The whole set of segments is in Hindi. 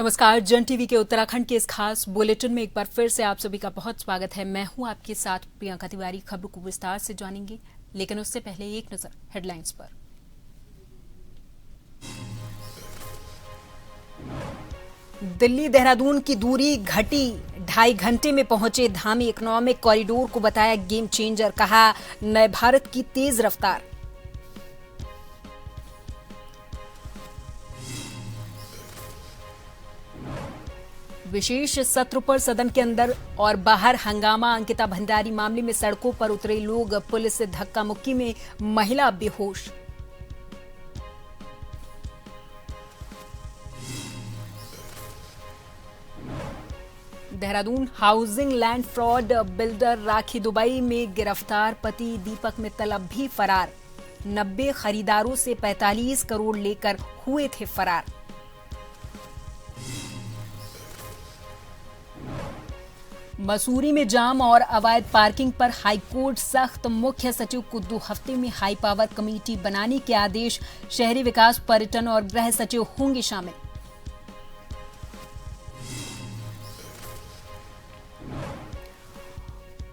नमस्कार। जन टीवी के उत्तराखंड के इस खास बुलेटिन में एक बार फिर से आप सभी का बहुत स्वागत है। मैं हूं आपके साथ प्रियंका तिवारी। खबरों को विस्तार से जानेंगे, लेकिन उससे पहले एक नजर हेडलाइंस पर। दिल्ली देहरादून की दूरी घटी, 2.5 घंटे में पहुंचे धामी। इकोनॉमिक कॉरिडोर को बताया गेम चेंजर, कहा नए भारत की तेज रफ्तार। विशेष सत्र पर सदन के अंदर और बाहर हंगामा। अंकिता भंडारी मामले में सड़कों पर उतरे लोग, पुलिस से धक्का मुक्की में महिला बेहोश। Dehradun housing land fraud, builder Rakhi Dubai में गिरफ्तार, पति दीपक मित्तल अब भी फरार। 90 खरीदारों से 45 करोड़ लेकर हुए थे फरार। मसूरी में जाम और अवैध पार्किंग पर हाईकोर्ट सख्त, मुख्य सचिव को 2 हफ्ते में हाई पावर कमेटी बनाने के आदेश। शहरी विकास, पर्यटन और गृह सचिव होंगे शामिल।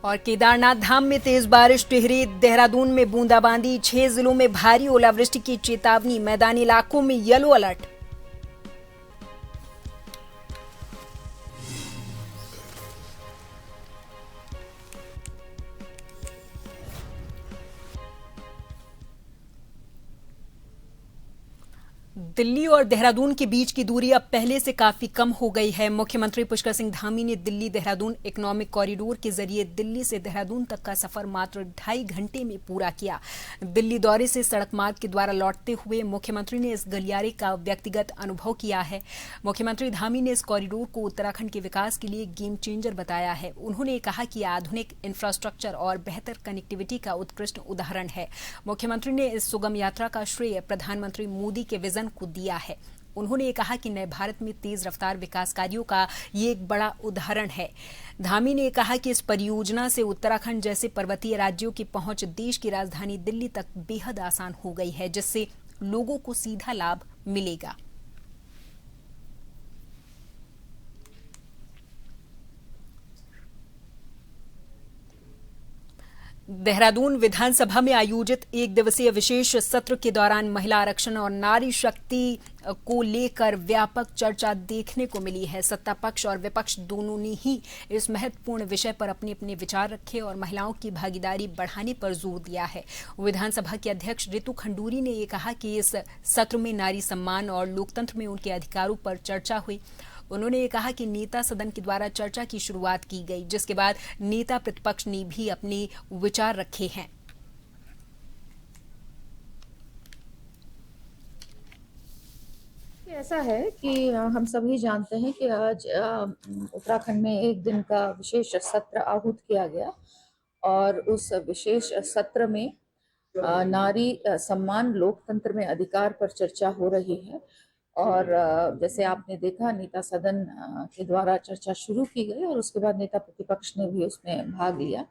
और केदारनाथ धाम में तेज बारिश, टिहरी देहरादून में बूंदाबांदी। 6 जिलों में भारी ओलावृष्टि की चेतावनी, मैदानी इलाकों में येलो अलर्ट। दिल्ली और देहरादून के बीच की दूरी अब पहले से काफी कम हो गई है। मुख्यमंत्री पुष्कर सिंह धामी ने दिल्ली देहरादून इकोनॉमिक कॉरिडोर के जरिए दिल्ली से देहरादून तक का सफर मात्र 2.5 घंटे में पूरा किया। दिल्ली दौरे से सड़क मार्ग के द्वारा लौटते हुए मुख्यमंत्री ने इस गलियारे का व्यक्तिगत अनुभव किया है। मुख्यमंत्री धामी ने इस कॉरिडोर को उत्तराखंड के विकास के लिए गेम चेंजर बताया है। उन्होंने कहा कि आधुनिक इंफ्रास्ट्रक्चर और बेहतर कनेक्टिविटी का उत्कृष्ट उदाहरण है। मुख्यमंत्री ने इस सुगम यात्रा का श्रेय प्रधानमंत्री मोदी के विजन को दिया है। उन्होंने कहा कि नए भारत में तेज रफ्तार विकास कार्यों का ये एक बड़ा उदाहरण है। धामी ने कहा कि इस परियोजना से उत्तराखंड जैसे पर्वतीय राज्यों की पहुंच देश की राजधानी दिल्ली तक बेहद आसान हो गई है, जिससे लोगों को सीधा लाभ मिलेगा। देहरादून विधानसभा में आयोजित 1 दिवसीय विशेष सत्र के दौरान महिला आरक्षण और नारी शक्ति को लेकर व्यापक चर्चा देखने को मिली है। सत्ता पक्ष और विपक्ष दोनों ने ही इस महत्वपूर्ण विषय पर अपने अपने विचार रखे और महिलाओं की भागीदारी बढ़ाने पर जोर दिया है। विधानसभा के अध्यक्ष रितु खंडूरी ने ये कहा कि इस सत्र में नारी सम्मान और लोकतंत्र में उनके अधिकारों पर चर्चा हुई। उन्होंने ये कहा कि नेता सदन के द्वारा चर्चा की शुरुआत की गई, जिसके बाद नेता प्रतिपक्ष ने भी अपने विचार रखे हैं। ऐसा है कि हम सभी जानते हैं कि आज उत्तराखंड में एक दिन का विशेष सत्र आहूत किया गया और उस विशेष सत्र में नारी सम्मान, लोकतंत्र में अधिकार पर चर्चा हो रही है। और जैसे आपने देखा, नेता सदन के द्वारा चर्चा शुरू की गई और उसके बाद नेता प्रतिपक्ष ने भी उसमें भाग लिया,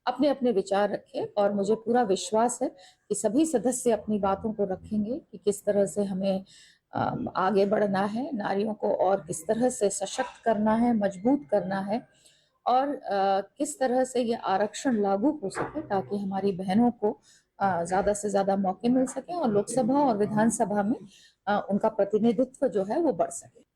अपने अपने विचार रखे। और मुझे पूरा विश्वास है कि सभी सदस्य अपनी बातों को रखेंगे कि किस तरह से हमें आगे बढ़ना है, नारियों को और किस तरह से सशक्त करना है, मजबूत करना है और किस तरह से ये आरक्षण लागू हो सके ताकि हमारी बहनों को ज़्यादा से ज़्यादा मौके मिल सके और लोकसभा और विधानसभा में उनका प्रतिनिधित्व जो है वो बढ़ सके।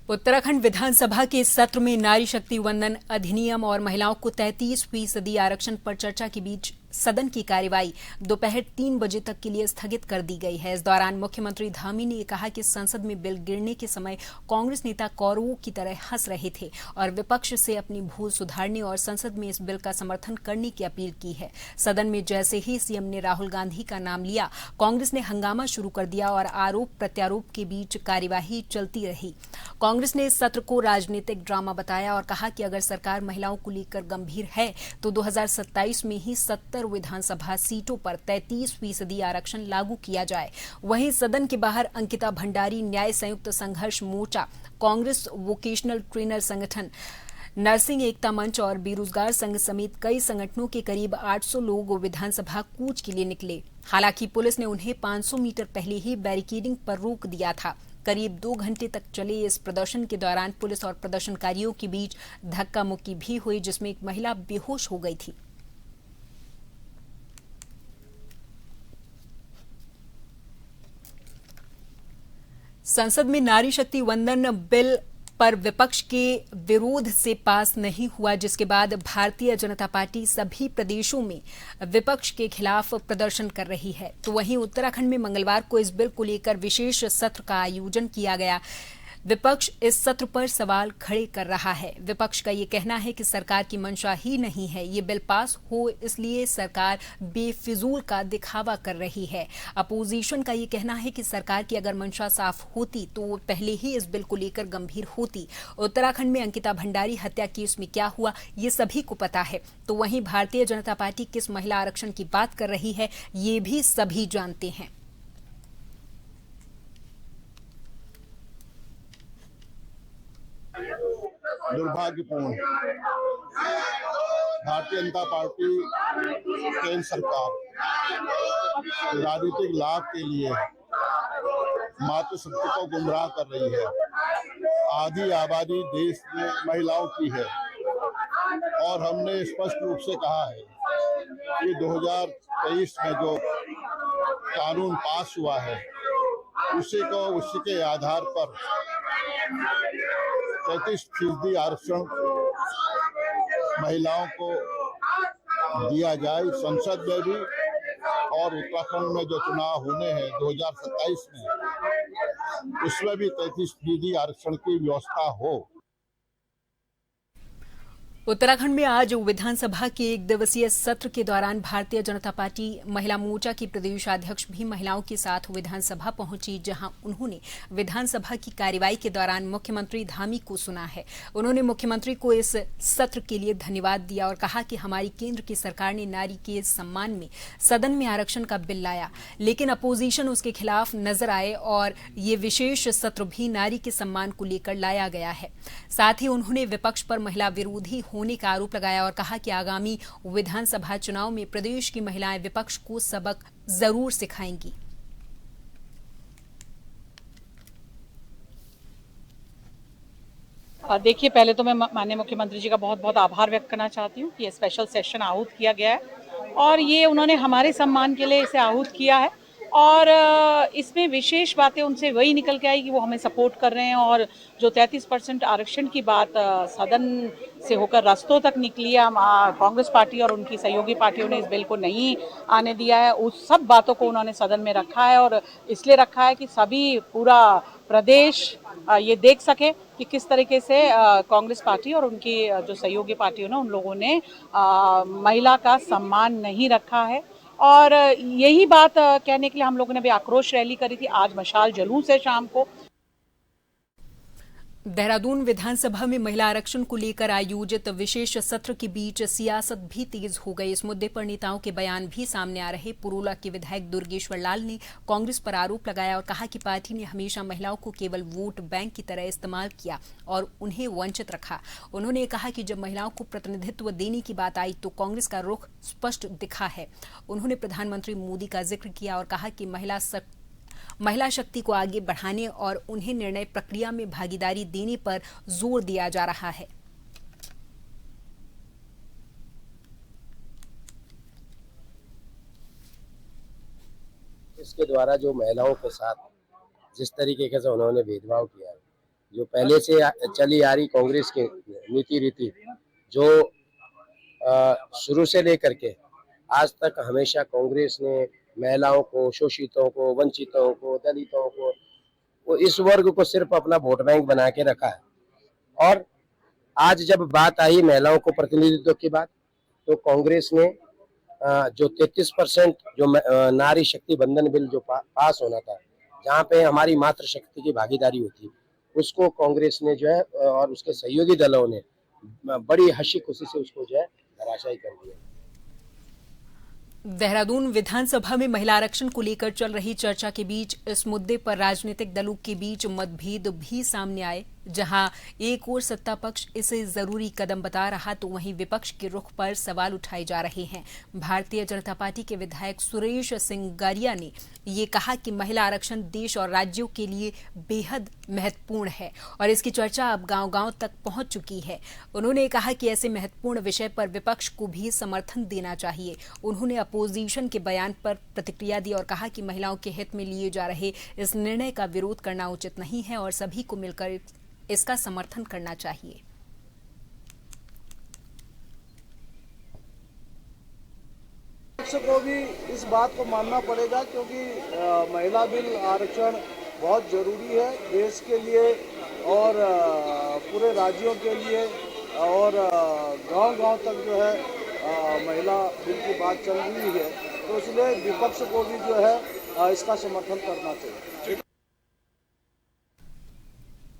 उत्तराखंड विधानसभा के सत्र में नारी शक्ति वंदन अधिनियम और महिलाओं को 33% आरक्षण पर चर्चा के बीच सदन की कार्यवाही दोपहर 3 बजे तक के लिए स्थगित कर दी गई है। इस दौरान मुख्यमंत्री धामी ने कहा कि संसद में बिल गिरने के समय कांग्रेस नेता कौरवों की तरह हंस रहे थे और विपक्ष से अपनी भूल सुधारने और संसद में इस बिल का समर्थन करने की अपील की है। सदन में जैसे ही सीएम ने राहुल गांधी का नाम लिया, कांग्रेस ने हंगामा शुरू कर दिया और आरोप प्रत्यारोप के बीच कार्यवाही चलती रही। कांग्रेस ने इस सत्र को राजनीतिक ड्रामा बताया और कहा कि अगर सरकार महिलाओं को लेकर गंभीर है तो 2027 में ही 70 विधानसभा सीटों पर 33% आरक्षण लागू किया जाए। वहीं सदन के बाहर अंकिता भंडारी, न्याय संयुक्त संघर्ष मोर्चा, कांग्रेस वोकेशनल ट्रेनर संगठन, नर्सिंग एकता मंच और बेरोजगार संघ समेत कई संगठनों के करीब 800 लोग विधानसभा कूच के लिए निकले। हालांकि पुलिस ने उन्हें 500 मीटर पहले ही बैरिकेडिंग पर रोक दिया था। करीब 2 घंटे तक चले इस प्रदर्शन के दौरान पुलिस और प्रदर्शनकारियों के बीच धक्का मुक्की भी हुई, जिसमें एक महिला बेहोश हो गई थी। संसद में नारी शक्ति वंदन बिल पर विपक्ष के विरोध से पास नहीं हुआ, जिसके बाद भारतीय जनता पार्टी सभी प्रदेशों में विपक्ष के खिलाफ प्रदर्शन कर रही है। तो वहीं उत्तराखंड में मंगलवार को इस बिल को लेकर विशेष सत्र का आयोजन किया गया। विपक्ष इस सत्र पर सवाल खड़े कर रहा है। विपक्ष का ये कहना है कि सरकार की मंशा ही नहीं है ये बिल पास हो, इसलिए सरकार बेफिजूल का दिखावा कर रही है। अपोजिशन का ये कहना है कि सरकार की अगर मंशा साफ होती तो वो पहले ही इस बिल को लेकर गंभीर होती। उत्तराखंड में अंकिता भंडारी हत्या केस में क्या हुआ ये सभी को पता है। तो वहीं भारतीय जनता पार्टी किस महिला आरक्षण की बात कर रही है ये भी सभी जानते हैं। दुर्भाग्यपूर्ण भारतीय जनता पार्टी केंद्र सरकार राजनीतिक लाभ के लिए मातृशक्ति को गुमराह कर रही है। आधी आबादी देश में महिलाओं की है और हमने स्पष्ट रूप से कहा है कि 2023 में जो कानून पास हुआ है उसी के आधार पर 33% आरक्षण महिलाओं को दिया जाए। संसद में भी और उत्तराखंड में जो चुनाव होने हैं 2027 में उसमें भी 33% आरक्षण की व्यवस्था हो। उत्तराखंड में आज विधानसभा के 1 दिवसीय सत्र के दौरान भारतीय जनता पार्टी महिला मोर्चा की प्रदेशाध्यक्ष भी महिलाओं के साथ विधानसभा पहुंची, जहां उन्होंने विधानसभा की कार्यवाही के दौरान मुख्यमंत्री धामी को सुना है। उन्होंने मुख्यमंत्री को इस सत्र के लिए धन्यवाद दिया और कहा कि हमारी केंद्र की सरकार ने नारी के सम्मान में सदन में आरक्षण का बिल लाया, लेकिन अपोजिशन उसके खिलाफ नजर आए और ये विशेष सत्र भी नारी के सम्मान को लेकर लाया गया है। साथ ही उन्होंने विपक्ष पर महिला विरोधी होने का आरोप लगाया और कहा कि आगामी विधानसभा चुनाव में प्रदेश की महिलाएं विपक्ष को सबक जरूर सिखाएंगी। देखिए, पहले तो मैं माननीय मुख्यमंत्री जी का बहुत बहुत आभार व्यक्त करना चाहती हूँ कि ये स्पेशल सेशन आहूत किया गया है और ये उन्होंने हमारे सम्मान के लिए इसे आहूत किया है और इसमें विशेष बातें उनसे वही निकल के आई कि वो हमें सपोर्ट कर रहे हैं और जो 33% आरक्षण की बात सदन से होकर रास्तों तक निकली है, कांग्रेस पार्टी और उनकी सहयोगी पार्टियों ने इस बिल को नहीं आने दिया है, उस सब बातों को उन्होंने सदन में रखा है और इसलिए रखा है कि सभी पूरा प्रदेश ये देख सके कि किस तरीके से कांग्रेस पार्टी और उनकी जो सहयोगी पार्टियों ने उन लोगों ने महिला का सम्मान नहीं रखा है। और यही बात कहने के लिए हम लोगों ने भी आक्रोश रैली करी थी। आज मशाल जुलूस है शाम को। देहरादून विधानसभा में महिला आरक्षण को लेकर आयोजित विशेष सत्र के बीच सियासत भी तेज हो गई। इस मुद्दे पर नेताओं के बयान भी सामने आ रहे। पुरोला के विधायक दुर्गेश्वर लाल ने कांग्रेस पर आरोप लगाया और कहा कि पार्टी ने हमेशा महिलाओं को केवल वोट बैंक की तरह इस्तेमाल किया और उन्हें वंचित रखा। उन्होंने कहा कि जब महिलाओं को प्रतिनिधित्व देने की बात आई तो कांग्रेस का रुख स्पष्ट दिखा है। उन्होंने प्रधानमंत्री मोदी का जिक्र किया और कहा कि महिला शक्ति को आगे बढ़ाने और उन्हें निर्णय प्रक्रिया में भागीदारी देने पर जोर दिया जा रहा है। इसके द्वारा जो महिलाओं के साथ जिस तरीके से उन्होंने भेदभाव किया, जो पहले से चली आ रही कांग्रेस की नीति रीति, जो शुरू से लेकर के आज तक हमेशा कांग्रेस ने महिलाओं को, शोषितों को, वंचितों को, दलितों को, वो इस वर्ग को सिर्फ अपना वोट बैंक बना के रखा है। और आज जब बात आई महिलाओं को प्रतिनिधित्व की बात, तो कांग्रेस ने जो 33% जो नारी शक्ति बंधन बिल जो पास होना था, जहाँ पे हमारी मातृशक्ति की भागीदारी होती, उसको कांग्रेस ने जो है और उसके सहयोगी दलों ने बड़ी हंसी खुशी से उसको जो है धराशायी कर दिया। देहरादून विधानसभा में महिला आरक्षण को लेकर चल रही चर्चा के बीच इस मुद्दे पर राजनीतिक दलों के बीच मतभेद भी सामने आए। जहां एक ओर सत्ता पक्ष इसे जरूरी कदम बता रहा तो वहीं विपक्ष के रुख पर सवाल उठाए जा रहे हैं। भारतीय जनता पार्टी के विधायक सुरेश सिंगारिया ने ये कहा कि महिला आरक्षण देश और राज्यों के लिए बेहद महत्वपूर्ण है और इसकी चर्चा अब गांव-गांव तक पहुंच चुकी है। उन्होंने कहा कि ऐसे महत्वपूर्ण विषय पर विपक्ष को भी समर्थन देना चाहिए। उन्होंने अपोजिशन के बयान पर प्रतिक्रिया दी और कहा कि महिलाओं के हित में लिए जा रहे इस निर्णय का विरोध करना उचित नहीं है और सभी को मिलकर इसका समर्थन करना चाहिए। विपक्ष को भी इस बात को मानना पड़ेगा क्योंकि महिला बिल आरक्षण बहुत जरूरी है देश के लिए और पूरे राज्यों के लिए और गांव-गांव तक जो है महिला बिल की बात चल रही है, तो इसलिए विपक्ष को भी जो है इसका समर्थन करना चाहिए।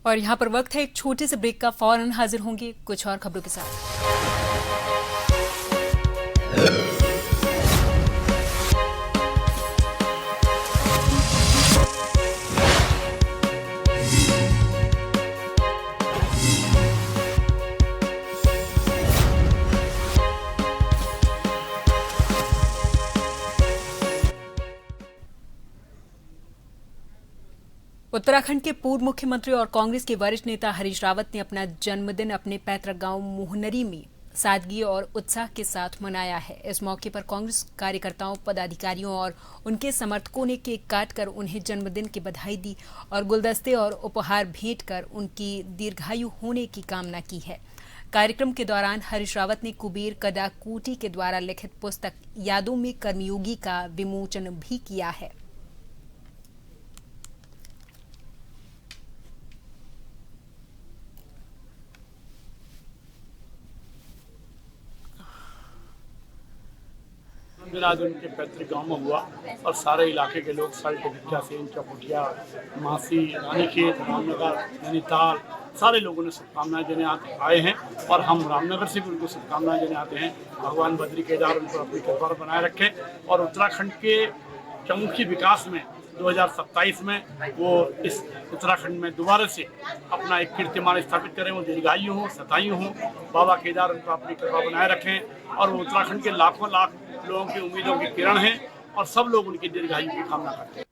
और यहाँ पर वक्त है एक छोटे से ब्रेक का। फौरन हाजिर होंगे कुछ और खबरों के साथ। उत्तराखंड के पूर्व मुख्यमंत्री और कांग्रेस के वरिष्ठ नेता हरीश रावत ने अपना जन्मदिन अपने पैतृक गांव मोहनरी में सादगी और उत्साह के साथ मनाया है। इस मौके पर कांग्रेस कार्यकर्ताओं, पदाधिकारियों और उनके समर्थकों ने केक काटकर उन्हें जन्मदिन की बधाई दी और गुलदस्ते और उपहार भेंट कर उनकी दीर्घायु होने की कामना की है। कार्यक्रम के दौरान हरीश रावत ने कुबेर कडाकूटी के द्वारा लिखित पुस्तक यादों में कर्मयोगी का विमोचन भी किया है। आज उनके पैतृक गांव में हुआ और सारे इलाके के लोग सल्ट, भिट्टा, सेन, चौपुटिया, मासी, रानीखेत, रामनगर, नैनीताल सारे लोगों ने शुभकामनाएं देने आए हैं और हम रामनगर से भी उनको शुभकामनाएं देने आते हैं। भगवान बद्री केदार उनको अपनी कृपा बनाए रखे और उत्तराखंड के चहुमुखी विकास में 2027 में वो इस उत्तराखंड में दोबारा से अपना एक कीर्तिमान स्थापित करें। वो दीर्घायु हों, शतायु हों, बाबा केदार उनको अपनी कृपा बनाए रखें और वो उत्तराखंड के लाखों लाख लोगों की उम्मीदों की किरण हैं और सब लोग उनकी दीर्घायु की कामना करते हैं।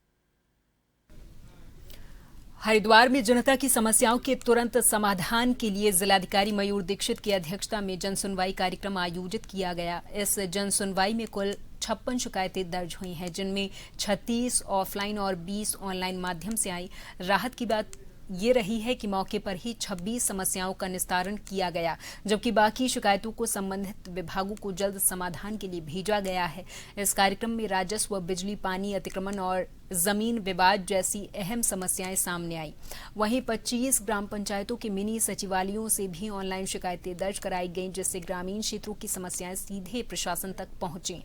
हरिद्वार में जनता की समस्याओं के तुरंत समाधान के लिए जिलाधिकारी मयूर दीक्षित की अध्यक्षता में जनसुनवाई कार्यक्रम आयोजित किया गया। इस जनसुनवाई में कुल 56 शिकायतें दर्ज हुई हैं, जिनमें 36 ऑफलाइन और 20 ऑनलाइन माध्यम से आई। राहत की बात ये रही है कि मौके पर ही 26 समस्याओं का निस्तारण किया गया, जबकि बाकी शिकायतों को संबंधित विभागों को जल्द समाधान के लिए भेजा गया है। इस कार्यक्रम में राजस्व, बिजली, पानी अतिक्रमण और जमीन विवाद जैसी अहम समस्याएं सामने आई। वहीं 25 ग्राम पंचायतों के मिनी सचिवालयों से भी ऑनलाइन शिकायतें दर्ज कराई गईं, जिससे ग्रामीण क्षेत्रों की समस्याएं सीधे प्रशासन तक पहुंची।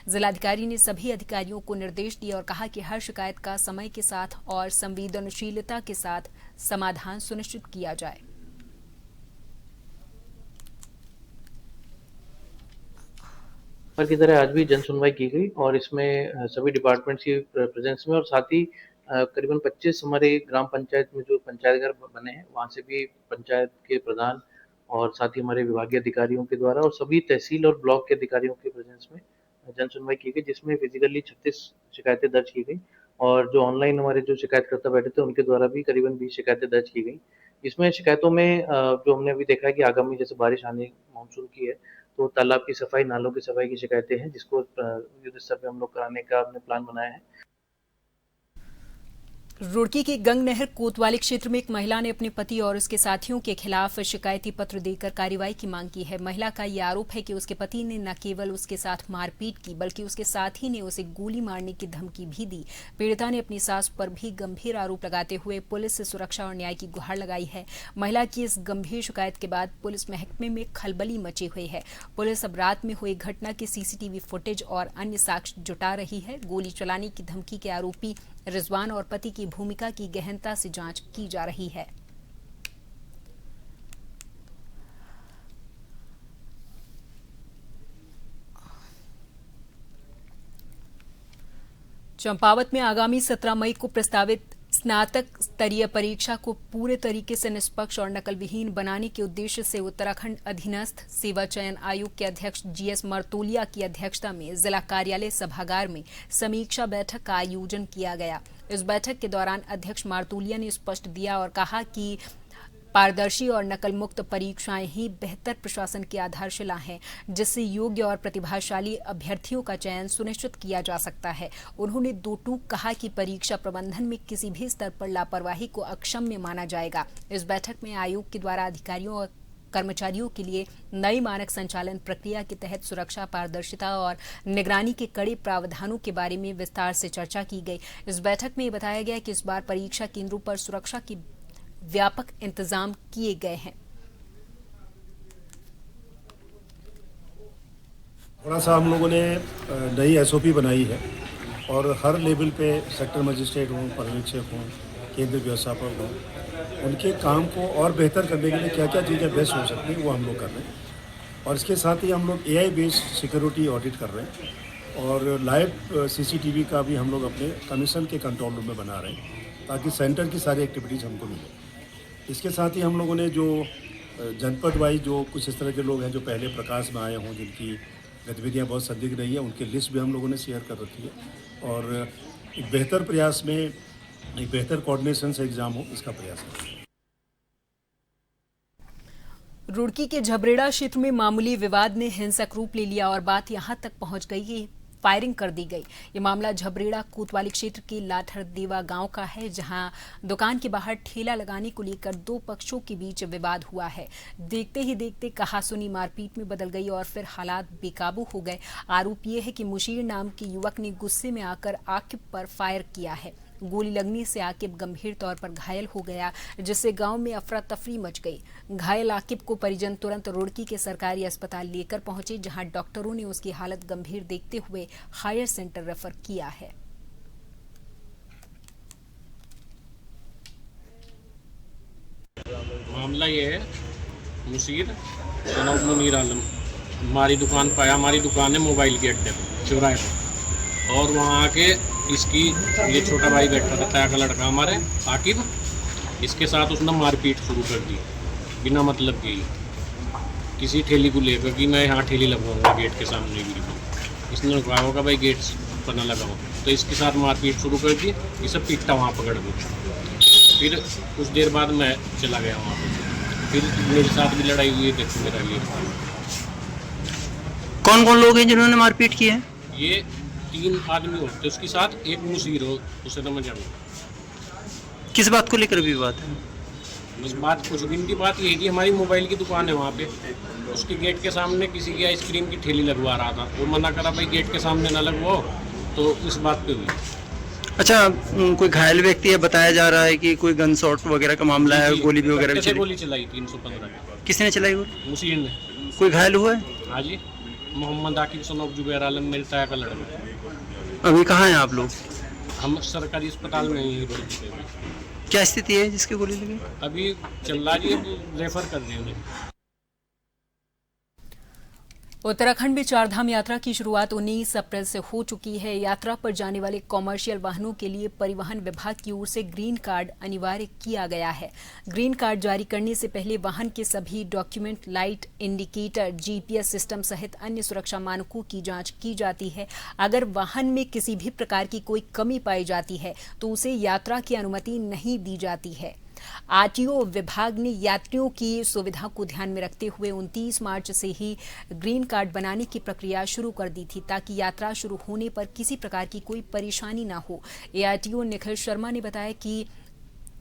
जिलाधिकारी ने सभी अधिकारियों को निर्देश दिए और कहा कि हर शिकायत का समय के साथ और संवेदनशीलता के साथ समाधान सुनिश्चित किया जाए। की तरह आज भी जन सुनवाई की गई और इसमें सभी डिपार्टमेंट्स की प्रेजेंस में और साथ ही करीबन 25 हमारे ग्राम पंचायत में जो पंचायत घर बने हैं वहाँ से भी पंचायत के प्रधान और साथ ही हमारे विभागीय अधिकारियों के द्वारा और सभी तहसील और ब्लॉक के अधिकारियों के प्रेजेंस में जन सुनवाई की गई, जिसमें फिजिकली 36 शिकायतें दर्ज की गई और जो ऑनलाइन हमारे जो शिकायतकर्ता बैठे थे उनके द्वारा भी करीबन 20 शिकायतें दर्ज की गई। इसमें शिकायतों में जो हमने अभी देखा है कि आगामी जैसे बारिश आने मानसून की है तो तालाब की सफाई, नालों की सफाई की शिकायतें हैं, जिसको युद्ध स्तर पे हम लोग कराने का हमने प्लान बनाया है। रुड़की के गंग नहर कोतवाली क्षेत्र में एक महिला ने अपने पति और उसके साथियों के खिलाफ शिकायती पत्र देकर कार्रवाई की मांग की है। महिला का ये आरोप है कि उसके पति ने न केवल उसके साथ मारपीट की बल्कि उसके साथी ने उसे गोली मारने की धमकी भी दी। पीड़िता ने अपनी सास पर भी गंभीर आरोप लगाते हुए पुलिस से सुरक्षा और न्याय की गुहार लगाई है। महिला की इस गंभीर शिकायत के बाद पुलिस महकमे में खलबली मची हुई है। पुलिस अब रात में हुई घटना के सीसीटीवी फुटेज और अन्य साक्ष्य जुटा रही है। गोली चलाने की धमकी के आरोपी रिजवान और पति की भूमिका की गहनता से जांच की जा रही है। चंपावत में आगामी 17 मई को प्रस्तावित स्नातक स्तरीय परीक्षा को पूरे तरीके से निष्पक्ष और नकल विहीन बनाने के उद्देश्य से उत्तराखंड अधीनस्थ सेवा चयन आयोग के अध्यक्ष जीएस मर्तोलिया की अध्यक्षता में जिला कार्यालय सभागार में समीक्षा बैठक का आयोजन किया गया। इस बैठक के दौरान अध्यक्ष मर्तोलिया ने स्पष्ट दिया और कहा कि पारदर्शी और नकल मुक्त परीक्षाएं ही बेहतर प्रशासन की आधारशिला हैं, जिससे योग्य और प्रतिभाशाली अभ्यर्थियों का चयन सुनिश्चित किया जा सकता है। उन्होंने दो टूक कहा कि परीक्षा प्रबंधन में किसी भी स्तर पर लापरवाही को अक्षम्य माना जाएगा। इस बैठक में आयोग के द्वारा अधिकारियों और कर्मचारियों के लिए नई मानक संचालन प्रक्रिया के तहत सुरक्षा, पारदर्शिता और निगरानी के कड़े प्रावधानों के बारे में विस्तार से चर्चा की गई। इस बैठक में बताया गया कि इस बार परीक्षा केंद्रों पर सुरक्षा की व्यापक इंतजाम किए गए हैं। थोड़ा सा हम लोगों ने नई एसओपी बनाई है और हर लेवल पे सेक्टर मजिस्ट्रेट हों, पर्यवेक्षक हों, केंद्र व्यवस्थापक हों, उनके काम को और बेहतर करने के लिए क्या क्या चीज़ें बेस्ट हो सकती हैं वो हम लोग कर रहे हैं। और इसके साथ ही हम लोग AI बेस्ड सिक्योरिटी ऑडिट कर रहे हैं और लाइव CCTV का भी हम लोग अपने कमीशन के कंट्रोल रूम में बना रहे हैं ताकि सेंटर की सारी एक्टिविटीज़ हमको मिले। इसके साथ ही हम लोगों ने जो जनपद वाइज जो कुछ इस तरह के लोग हैं जो पहले प्रकाश में आए हों, जिनकी गतिविधियां बहुत संदिग्ध रही हैं, उनकी लिस्ट भी हम लोगों ने शेयर कर रखी है और एक बेहतर प्रयास में एक बेहतर कोऑर्डिनेशन से एग्जाम हो, इसका प्रयास है। रुड़की के झबरेड़ा क्षेत्र में मामूली विवाद ने हिंसक रूप ले लिया और बात यहां तक पहुंच गई कि फायरिंग कर दी गई। ये मामला झबरेड़ा कोतवाली क्षेत्र के लाठरदेवा गांव का है, जहां दुकान के बाहर ठेला लगाने को लेकर दो पक्षों के बीच विवाद हुआ है। देखते ही देखते कहासुनी मारपीट में बदल गई और फिर हालात बेकाबू हो गए। आरोप ये है कि मुशीर नाम के युवक ने गुस्से में आकर आकिब पर फायर किया है। गोली लगने से आकिब गंभीर तौर पर घायल हो गया, जिससे गांव में अफरा तफरी मच गई। घायल आकिब को परिजन तुरंत रुड़की के सरकारी अस्पताल लेकर पहुंचे, जहां डॉक्टरों ने उसकी हालत गंभीर देखते हुए हायर सेंटर रेफर किया है। मामला ये है, मुशीर मुनीर आलम हमारी दुकान पाया। हमारी दुकान है मोबाइल के अड्डे पर चौराहे पर, और वहाँ आके इसकी ये छोटा भाई बैठा रहता है का लड़का हमारे आकिब, इसके साथ उसने मारपीट शुरू कर दी बिना मतलब के ही, किसी ठेली को लेकर कि मैं यहाँ ठेली लगवाऊंगा गेट के सामने भी। इसने कहा होगा भाई गेट पर ना लगाओ, तो इसके साथ मारपीट शुरू कर दी। ये सब पीटता वहाँ पकड़ के। फिर कुछ देर बाद मैं चला गया वहाँ पर, फिर मेरे साथ भी लड़ाई हुई। देखो मेरा ये कौन कौन लोग हैं जिन्होंने मारपीट की है? ये 3 आदमी होते, उसके साथ एक मुशीर हो, उसे तो मैं जानूँ। किस बात को लेकर विवाद है? बस बात कुछ दिन की बात यही थी, हमारी मोबाइल की दुकान है वहाँ पे, उसके गेट के सामने किसी की आइसक्रीम की ठेली लगवा रहा था। वो मना करा भाई गेट के सामने ना लगवाओ, तो इस बात पे हुई। अच्छा, कोई घायल व्यक्ति है? बताया जा रहा है कि कोई गन शॉट वगैरह का मामला है, गोली भी वगैरह कैसे गोली चलाई 315। किसने चलाई? वो मुशीर ने। कोई घायल हुआ है? हाँ जी, मोहम्मद आकिब सनोफ जुबैर आलम मेरे ताया का लड़का। अभी कहाँ हैं आप लोग? हम सरकारी अस्पताल में ही। क्या स्थिति है जिसकी गोली लगी? अभी चल रहा है, रेफर कर रहे हैं। उत्तराखंड में चारधाम यात्रा की शुरुआत 19 अप्रैल से हो चुकी है। यात्रा पर जाने वाले कॉमर्शियल वाहनों के लिए परिवहन विभाग की ओर से ग्रीन कार्ड अनिवार्य किया गया है। ग्रीन कार्ड जारी करने से पहले वाहन के सभी document, light, indicator, GPS system सहित अन्य सुरक्षा मानकों की जांच की जाती है। अगर वाहन में किसी भी प्रकार की कोई कमी पाई जाती है तो उसे यात्रा की अनुमति नहीं दी जाती है। RTO विभाग ने यात्रियों की सुविधा को ध्यान में रखते हुए 29 मार्च से ही ग्रीन कार्ड बनाने की प्रक्रिया शुरू कर दी थी, ताकि यात्रा शुरू होने पर किसी प्रकार की कोई परेशानी न हो। ARTO निखिल शर्मा ने बताया कि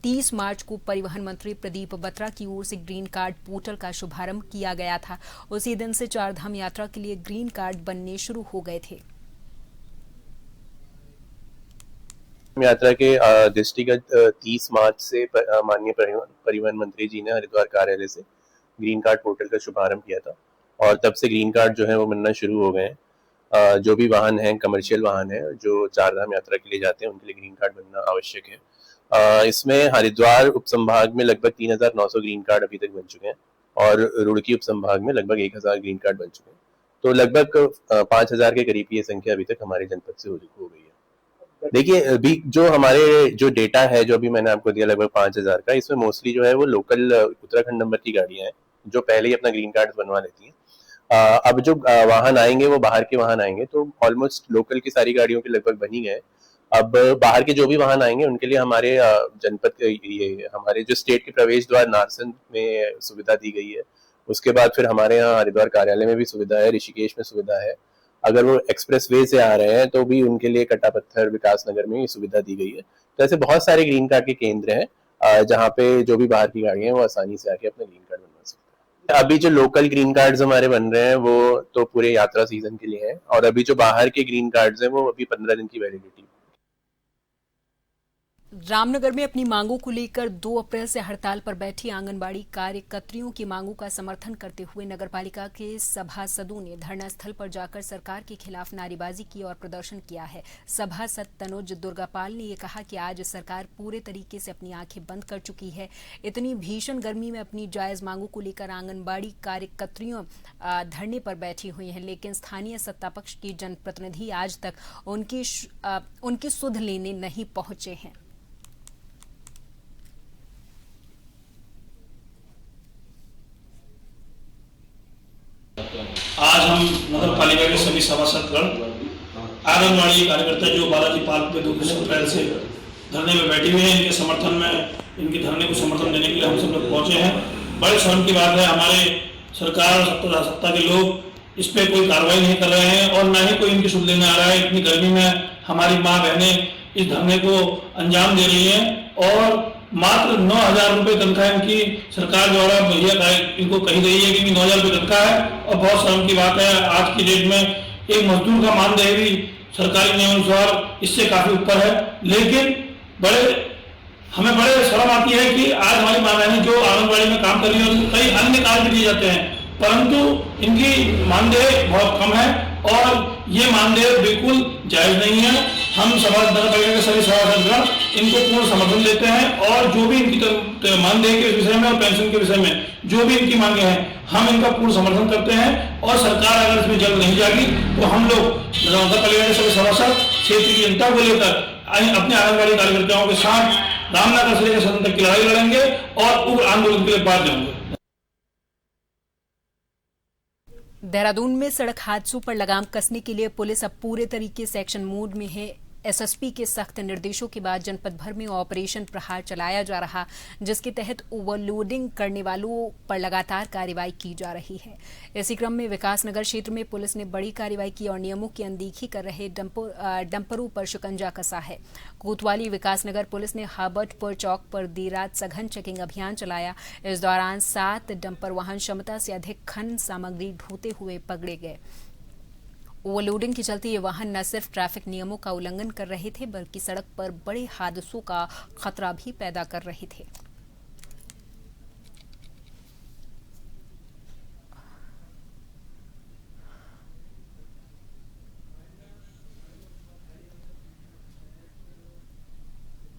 30 मार्च को परिवहन मंत्री प्रदीप बत्रा की ओर से ग्रीन कार्ड पोर्टल का शुभारंभ किया गया था। उसी दिन से चारधाम यात्रा के लिए ग्रीन कार्ड बनने शुरू हो गए थे। यात्रा के दृष्टिगत 30 मार्च से माननीय परिवहन मंत्री जी ने हरिद्वार कार्यालय से ग्रीन कार्ड पोर्टल का शुभारंभ किया था, और तब से ग्रीन कार्ड जो है वो बनना शुरू हो गए हैं। जो भी वाहन हैं, कमर्शियल वाहन हैं जो चारधाम यात्रा के लिए जाते हैं, उनके लिए ग्रीन कार्ड बनना आवश्यक है। इसमें हरिद्वार उपसंभाग में लगभग 3900 ग्रीन कार्ड अभी तक बन चुके हैं, और रुड़की उपसंभाग में लगभग 1000 ग्रीन कार्ड बन चुके हैं। तो लगभग 5000 के करीब ये संख्या अभी तक हमारे जनपद से हो गई है। देखिए अभी जो हमारे जो डेटा है जो अभी मैंने आपको दिया लगभग 5,000 का, इसमें मोस्टली जो है वो लोकल उत्तराखंड नंबर की गाड़ियां हैं जो पहले ही अपना ग्रीन कार्ड बनवा लेती हैं। अब जो वाहन आएंगे वो बाहर के वाहन आएंगे, तो ऑलमोस्ट लोकल की सारी गाड़ियों के लगभग बन ही गए। अब बाहर के जो भी वाहन आएंगे उनके लिए हमारे जनपद ये हमारे जो स्टेट के प्रवेश द्वार नारसन में सुविधा दी गई है। उसके बाद फिर हमारे यहाँ हरिद्वार कार्यालय में भी सुविधा है, ऋषिकेश में सुविधा है। अगर वो एक्सप्रेस वे से आ रहे हैं तो भी उनके लिए कट्टापत्थर विकास नगर में ये सुविधा दी गई है। तो ऐसे बहुत सारे ग्रीन कार्ड के केंद्र हैं जहाँ पे जो भी बाहर की गाड़ियां हैं वो आसानी से आके अपना ग्रीन कार्ड बनवा सकते हैं। अभी जो लोकल ग्रीन कार्ड्स हमारे बन रहे हैं वो तो पूरे यात्रा सीजन के लिए हैं, और अभी जो बाहर के ग्रीन कार्ड्स हैं वो अभी 15 दिन की वैलिडिटी। रामनगर में अपनी मांगों को लेकर 2 अप्रैल से हड़ताल पर बैठी आंगनबाड़ी कार्यकर्त्रियों की मांगों का समर्थन करते हुए नगरपालिका के सभासदों ने धरना स्थल पर जाकर सरकार के खिलाफ नारेबाजी की और प्रदर्शन किया है। सभासद तनुज दुर्गापाल ने ये कहा कि आज सरकार पूरे तरीके से अपनी आंखें बंद कर चुकी है। इतनी भीषण गर्मी में अपनी जायज मांगों को लेकर आंगनबाड़ी कार्यकर्त्रियों धरने पर बैठी हुई हैं, लेकिन स्थानीय सत्तापक्ष की जनप्रतिनिधि आज तक उनकी सुध लेने नहीं पहुंचे हैं। आज हम नगर पालिका के सभी सभासदगण आंगनबाड़ी कार्यकर्ता जो बालाजी पार्क में 2 अप्रैल से धरने में बैठे हुए हैं, इनके समर्थन में इनके धरने को समर्थन देने के लिए हम सब लोग पहुंचे हैं। बड़े शर्म की बात है, हमारे सरकार और सत्ता के लोग इस पर कोई कार्रवाई नहीं कर रहे हैं और न ही कोई इनकी सुध लेने आ रहा है। इतनी गर्मी में हमारी माँ बहनें इस धरने को अंजाम दे रही हैं और मात्र 9,000 रुपये तनख्वाह इनकी सरकार द्वारा मुहैया इनको कही गई है कि 9,000 रुपये तनख्वाह है। और बहुत शर्म की बात है, आज की डेट में एक मजदूर का मानदेय भी सरकारी नियमानुसार इससे काफी ऊपर है। लेकिन हमें बड़े शर्म आती है कि आज हमारी माँ बहनें जो आंगनबाड़ी में काम कर रही है कई अन्य कार्य भी दिए जाते हैं, परंतु इनकी मानदेय बहुत कम है और ये मानदेय बिल्कुल जायज नहीं है। हम नगर पालिका के सभी सभासदगण इनको पूर्ण समर्थन देते हैं और जो भी इनकी मानदेय के विषय में और पेंशन के विषय में जो भी इनकी मांगे हैं हम इनका पूर्ण समर्थन करते हैं। और सरकार अगर इसमें जल्द नहीं जागी तो हम लोग नगर पालिका के सभी सभासद क्षेत्र की जनता को लेकर अपने आंगनबाड़ी कार्यकर्ताओं के साथ रामनगर से लेकर सदन तक की लड़ाई लड़ेंगे और उग्र आंदोलन के लिए बात जाएंगे। देहरादून में सड़क हादसों पर लगाम कसने के लिए पुलिस अब पूरे तरीके से एक्शन मोड में है। एसएसपी के सख्त निर्देशों के बाद जनपद भर में ऑपरेशन प्रहार चलाया जा रहा, जिसके तहत ओवरलोडिंग करने वालों पर लगातार कार्रवाई की जा रही है। इसी क्रम में विकासनगर क्षेत्र में पुलिस ने बड़ी कार्रवाई की और नियमों की अनदेखी कर रहे डंपरों पर शिकंजा कसा है। कोतवाली विकासनगर पुलिस ने हाबर्टपुर चौक पर देर रात सघन चेकिंग अभियान चलाया। इस दौरान 7 डंपर वाहन क्षमता से अधिक खनन सामग्री ढोते हुए पकड़े गए। ओवरलोडिंग के चलते ये वाहन न सिर्फ ट्रैफिक नियमों का उल्लंघन कर रहे थे बल्कि सड़क पर बड़े हादसों का खतरा भी पैदा कर रहे थे।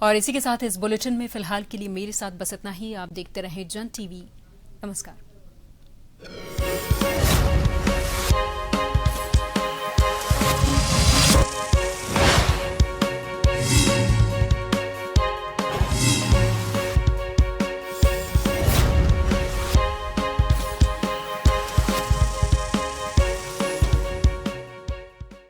और इसी के साथ इस बुलेटिन में फिलहाल के लिए मेरे साथ बस इतना ही। आप देखते रहें जन टीवी। नमस्कार।